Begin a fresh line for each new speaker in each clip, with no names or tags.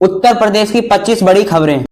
उत्तर प्रदेश की 25 बड़ी खबरें।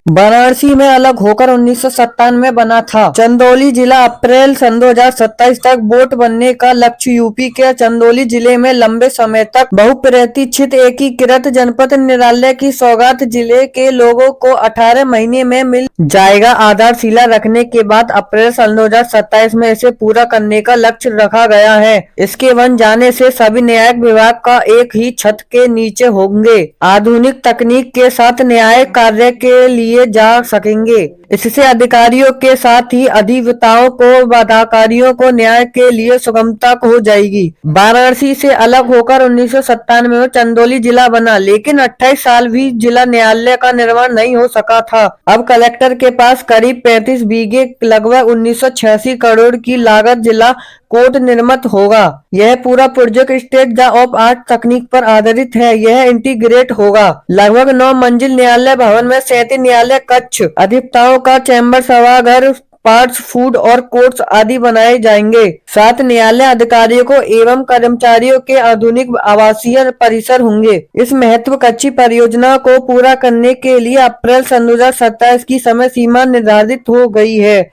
वाराणसी में अलग होकर 1997 में बना था। चंदौली जिला अप्रैल सन 2027 तक वोट बनने का लक्ष्य। यूपी के चंदौली जिले में लंबे समय तक बहुप्रतीक्षित एकीकृत जनपद न्यायालय की सौगात जिले के लोगों को 18 महीने में मिल जाएगा। आधारशिला रखने के बाद अप्रैल सन 2027 में इसे पूरा करने का लक्ष्य रखा गया है। इसके बन जाने से सभी न्यायिक विभाग का एक ही छत के नीचे होंगे। आधुनिक तकनीक के साथ न्यायिक कार्य के लिए जा सकेंगे। इससे अधिकारियों के साथ ही अधिवक्ताओं को बाधाकारियों को न्याय के लिए सुगमता हो जाएगी। वाराणसी से अलग होकर 1997 में चंदौली जिला बना, लेकिन 28 साल भी जिला न्यायालय का निर्माण नहीं हो सका था। अब कलेक्टर के पास करीब 35 बीघे लगभग 1986 करोड़ की लागत जिला कोर्ट निर्मित होगा। यह पूरा प्रोजेक्ट स्टेट ऑफ आर्ट तकनीक पर आधारित है। यह इंटीग्रेट होगा। लगभग 9 मंजिल न्यायालय भवन में 37 न्यायालय कक्ष, अधिवक्ताओं का चैम्बर, सभागार, पार्ट्स, फूड और कोर्ट्स आदि बनाए जाएंगे। साथ न्यायालय अधिकारियों को एवं कर्मचारियों के आधुनिक आवासीय परिसर होंगे। इस महत्वाकांक्षी परियोजना को पूरा करने के लिए अप्रैल सन 2027 की समय सीमा निर्धारित हो गई है।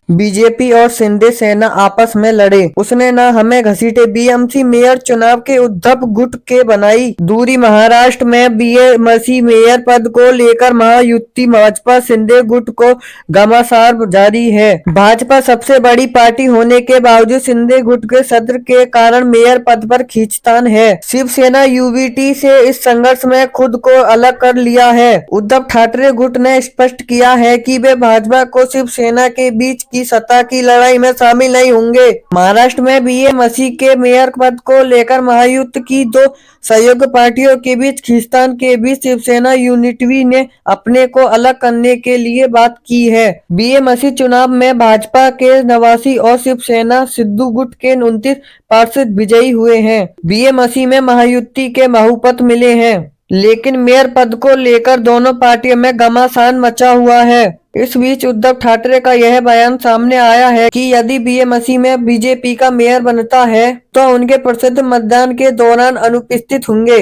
बीजेपी और शिंदे सेना आपस में लड़े, उसने न हमें घसीटे। बीएमसी मेयर चुनाव के उद्धव गुट के बनाई दूरी। महाराष्ट्र में बीएमसी मेयर पद को लेकर महायुति भाजपा शिंदे गुट को घमासान जारी है। भाजपा सबसे बड़ी पार्टी होने के बावजूद शिंदे गुट के सत्र के कारण मेयर पद पर खींचतान है। शिवसेना यूबीटी से इस संघर्ष में खुद को अलग कर लिया है। उद्धव ठाकरे गुट ने स्पष्ट किया है कि वे भाजपा को शिवसेना के बीच की सत्ता की लड़ाई में शामिल नहीं होंगे। महाराष्ट्र में बीएमसी के मेयर पद को लेकर महायुति की दो सहयोगी पार्टियों के बीच खींचतान के बीच शिवसेना यूनिटी ने अपने को अलग करने के लिए बात की है। बीएमसी चुनाव में भाजपा के 89 और शिवसेना सिद्धू गुट के 29 पार्षद विजयी हुए हैं। बीएमसी में महायुति के बहुमत मिले हैं, लेकिन मेयर पद को लेकर दोनों पार्टियों में घमासान मचा हुआ है। इस बीच उद्धव ठाकरे का यह बयान सामने आया है कि यदि बीएमसी में बीजेपी का मेयर बनता है तो उनके प्रतिशत मतदान के दौरान अनुपस्थित होंगे।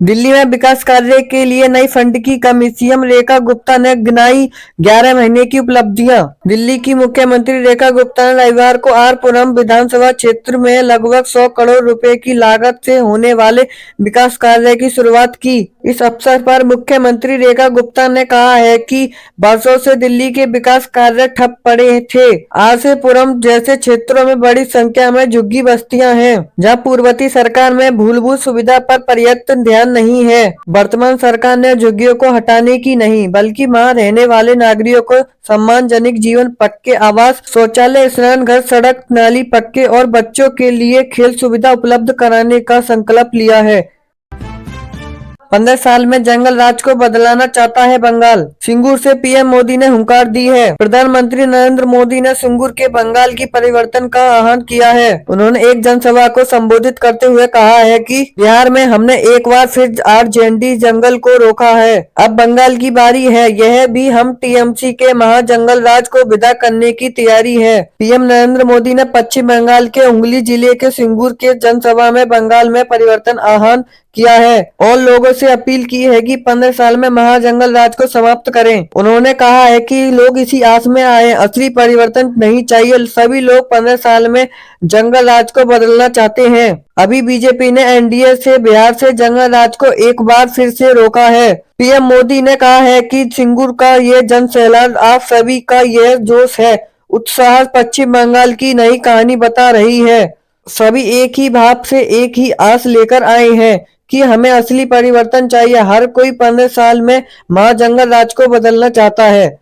दिल्ली में विकास कार्य के लिए नई फंड की कमिश्नर रेखा गुप्ता ने गिनाई 11 महीने की उपलब्धियां। दिल्ली की मुख्यमंत्री रेखा गुप्ता ने रविवार को आर पुरम विधानसभा क्षेत्र में लगभग 100 करोड़ रुपए की लागत से होने वाले विकास कार्य की शुरुआत की। इस अवसर पर मुख्यमंत्री रेखा गुप्ता ने कहा है कि वर्षों से दिल्ली के विकास कार्य ठप पड़े थे। आर से पुरम जैसे क्षेत्रों में बड़ी संख्या में झुग्गी बस्तियां हैं, जहां पूर्ववर्ती सरकार में मूलभूत सुविधा पर पर्याप्त ध्यान नहीं है। वर्तमान सरकार ने झुग्गियों को हटाने की नहीं, बल्कि वहां रहने वाले नागरिकों को सम्मानजनक जीवन, पक्के आवास, शौचालय, स्नान घर, सड़क, नाली पक्के और बच्चों के लिए खेल सुविधा उपलब्ध कराने का संकल्प लिया है। 15 साल में जंगल राज को बदलना चाहता है बंगाल। सिंगूर से पीएम मोदी ने हुंकार दी है। प्रधानमंत्री नरेंद्र मोदी ने सिंगूर के बंगाल की परिवर्तन का आह्वान किया है। उन्होंने एक जनसभा को संबोधित करते हुए कहा है कि बिहार में हमने एक बार फिर आरजेडी जंगल को रोका है, अब बंगाल की बारी है। यह भी हम टीएमसी के महाजंगल राज को विदा करने की तैयारी है। पीएम नरेंद्र मोदी ने पश्चिम बंगाल के हुगली जिले के सिंगूर के जनसभा में बंगाल में परिवर्तन आह्वान किया है और लोगों से अपील की है कि 15 साल में महाजंगल राज को समाप्त करें। उन्होंने कहा है कि लोग इसी आस में आए, असली परिवर्तन नहीं चाहिए। सभी लोग 15 साल में जंगल राज को बदलना चाहते हैं। अभी बीजेपी ने एनडीए से बिहार से जंगल राज को एक बार फिर से रोका है। पीएम मोदी ने कहा है कि सिंगूर का ये जन सैलाब आप सभी का यह जोश है, उत्साह पश्चिम बंगाल की नई कहानी बता रही है। सभी एक ही भाव से एक ही आस लेकर आए हैं कि हमें असली परिवर्तन चाहिए। हर कोई 15 साल में महाजंगल राज को बदलना चाहता है।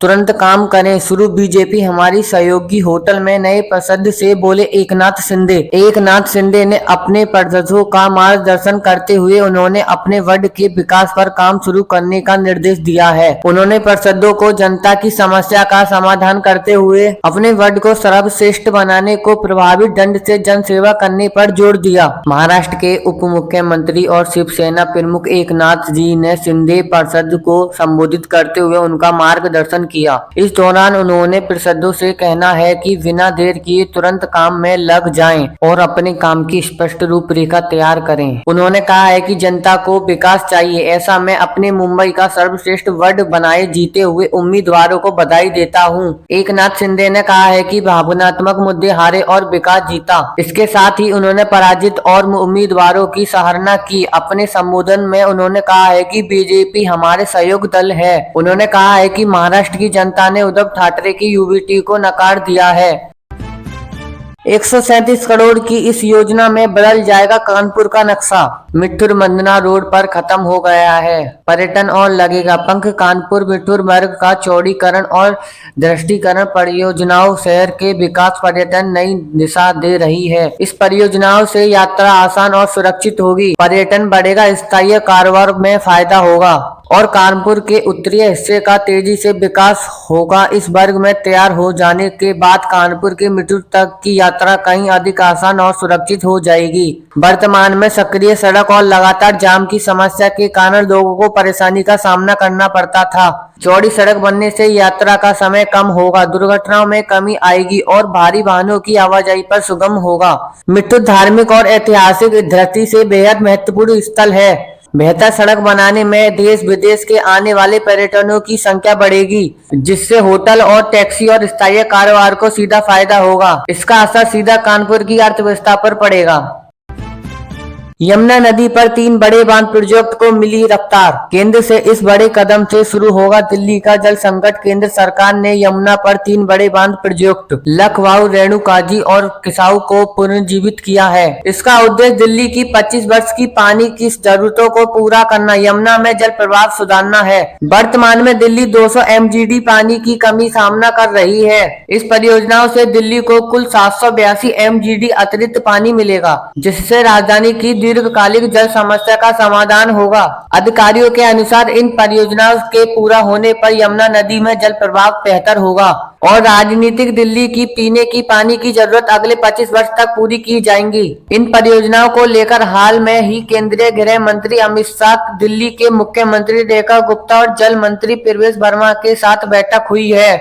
तुरंत काम करें शुरू बीजेपी हमारी सहयोगी होटल में नए पार्षद से बोले एकनाथ शिंदे। एकनाथ शिंदे ने अपने पार्षदों का मार्गदर्शन करते हुए उन्होंने अपने वार्ड के विकास पर काम शुरू करने का निर्देश दिया है। उन्होंने पार्षदों को जनता की समस्या का समाधान करते हुए अपने वार्ड को सर्वश्रेष्ठ बनाने को प्रभावी ढंग से जन सेवा करने पर जोर दिया। महाराष्ट्र के उप मुख्यमंत्री और शिवसेना प्रमुख एकनाथ जी ने शिंदे पार्षद को संबोधित करते हुए उनका मार्गदर्शन किया। इस दौरान उन्होंने पार्षदों से कहना है कि बिना देर किए तुरंत काम में लग जाएं और अपने काम की स्पष्ट रूपरेखा तैयार करें। उन्होंने कहा है कि जनता को विकास चाहिए, ऐसा मैं अपने मुंबई का सर्वश्रेष्ठ वार्ड बनाए जीते हुए उम्मीदवारों को बधाई देता हूं। एकनाथ शिंदे ने कहा है कि भावनात्मक मुद्दे हारे और विकास जीता। इसके साथ ही उन्होंने पराजित और उम्मीदवारों की सराहना की। अपने संबोधन में उन्होंने कहा है कि बीजेपी हमारे सहयोग दल है। उन्होंने कहा है कि महाराष्ट्र की जनता ने उद्धव ठाकरे की यूबीटी को नकार दिया है। 137 करोड़ की इस योजना में बदल जाएगा कानपुर का नक्शा। मिठुर मंदना रोड पर खत्म हो गया है पर्यटन और लगेगा पंख। कानपुर मिठुर मार्ग का चौड़ीकरण और दृष्टिकरण परियोजनाओं शहर के विकास पर्यटन नई दिशा दे रही है। इस परियोजनाओं से यात्रा आसान और सुरक्षित होगी, पर्यटन बढ़ेगा, स्थायी कारोबार में फायदा होगा और कानपुर के उत्तरी हिस्से का तेजी से विकास होगा। इस वर्ग में तैयार हो जाने के बाद कानपुर के मिठुर तक की यात्रा कहीं अधिक आसान और सुरक्षित हो जाएगी। वर्तमान में सक्रिय सड़क और लगातार जाम की समस्या के कारण लोगों को परेशानी का सामना करना पड़ता था। चौड़ी सड़क बनने से यात्रा का समय कम होगा, दुर्घटनाओं में कमी आएगी और भारी वाहनों की आवाजाही पर सुगम होगा। मिठुर धार्मिक और ऐतिहासिक दृष्टि से बेहद महत्वपूर्ण स्थल है। बेहतर सड़क बनाने में देश विदेश के आने वाले पर्यटकों की संख्या बढ़ेगी, जिससे होटल और टैक्सी और स्थायी कारोबार को सीधा फायदा होगा। इसका असर सीधा कानपुर की अर्थव्यवस्था पर पड़ेगा। यमुना नदी पर 3 बड़े बांध प्रोजेक्ट को मिली रफ्तार। केंद्र से इस बड़े कदम से शुरू होगा दिल्ली का जल संकट। केंद्र सरकार ने यमुना पर 3 बड़े बांध प्रोजेक्ट लखवाऊ, रेणुकाजी और किसाऊ को पुनर्जीवित किया है। इसका उद्देश्य दिल्ली की 25 वर्ष की पानी की जरूरतों को पूरा करना, यमुना में जल प्रवाह सुधारना है। वर्तमान में दिल्ली 200 MGD पानी की कमी सामना कर रही है। इस परियोजनाओं से दिल्ली को कुल 782 MGD अतिरिक्त पानी मिलेगा, जिससे राजधानी की दीर्घकालिक जल समस्या का समाधान होगा। अधिकारियों के अनुसार इन परियोजनाओं के पूरा होने पर यमुना नदी में जल प्रवाह बेहतर होगा और राजनीतिक दिल्ली की पीने की पानी की जरूरत अगले 25 वर्ष तक पूरी की जाएंगी। इन परियोजनाओं को लेकर हाल में ही केंद्रीय गृह मंत्री अमित शाह, दिल्ली के मुख्यमंत्री रेखा गुप्ता और जल मंत्री प्रवेश वर्मा के साथ बैठक हुई है।